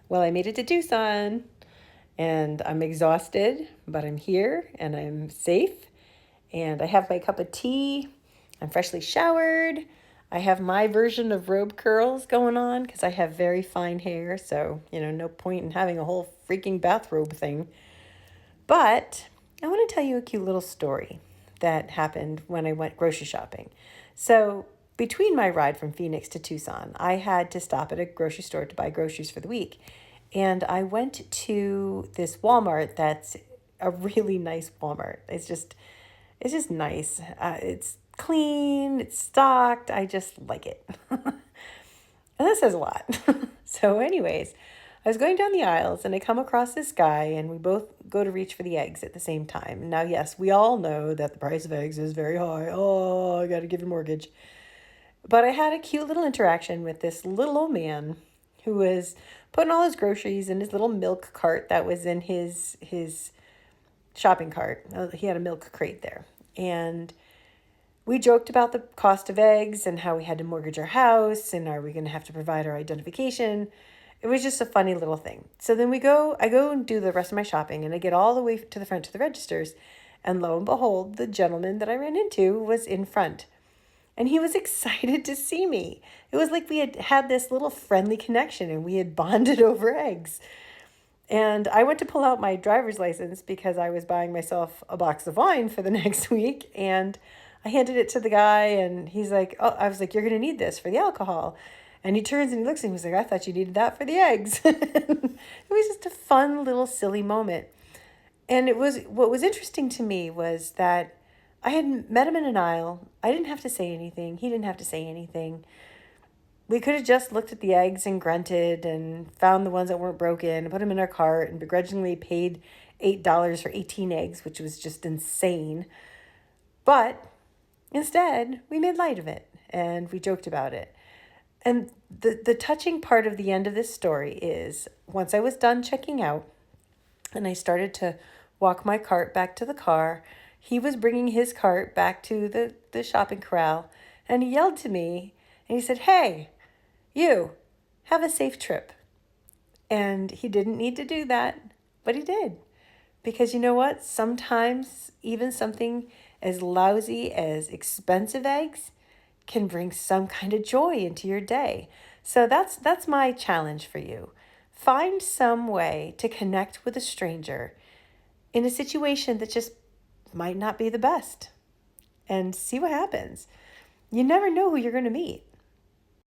Well, I made it to Tucson and I'm exhausted, but I'm here and I'm safe. And I have my cup of tea. I'm freshly showered. I have my version of robe curls going on because I have very fine hair. So, no point in having a whole freaking bathrobe thing. But I want to tell you a cute little story that happened when I went grocery shopping. So, between my ride from Phoenix to Tucson, I had to stop at a grocery store to buy groceries for the week. And I went to this Walmart that's a really nice Walmart. It's just nice. It's clean, it's stocked. I just like it. And that says a lot. So, anyways, I was going down the aisles and I come across this guy, and we both go to reach for the eggs at the same time. Now, yes, we all know that the price of eggs is very high. Oh, I got to give your mortgage. But I had a cute little interaction with this little old man who was putting all his groceries in his little milk cart that was in his shopping cart. He had a milk crate there. And we joked about the cost of eggs and how we had to mortgage our house and are we going to have to provide our identification. It was just a funny little thing. So then I go and do the rest of my shopping, and I get all the way to the front to the registers, and lo and behold, the gentleman that I ran into was in front. And he was excited to see me. It was like we had had this little friendly connection and we had bonded over eggs. And I went to pull out my driver's license because I was buying myself a box of wine for the next week. And I handed it to the guy, and he's like, "Oh," I was like, "You're going to need this for the alcohol." And he turns and he looks at me, he's like, "I thought you needed that for the eggs." It was just a fun little silly moment. And what was interesting to me was that I had met him in an aisle. I didn't have to say anything. He didn't have to say anything. We could have just looked at the eggs and grunted and found the ones that weren't broken, put them in our cart, and begrudgingly paid $8 for 18 eggs, which was just insane. But instead, we made light of it and we joked about it. And the touching part of the end of this story is once I was done checking out and I started to walk my cart back to the car, he was bringing his cart back to the shopping corral, and he yelled to me and he said, "Hey, you, have a safe trip." And he didn't need to do that, but he did. Because you know what? Sometimes even something as lousy as expensive eggs can bring some kind of joy into your day. So that's my challenge for you. Find some way to connect with a stranger in a situation that just might not be the best and see what happens. You never know who you're going to meet.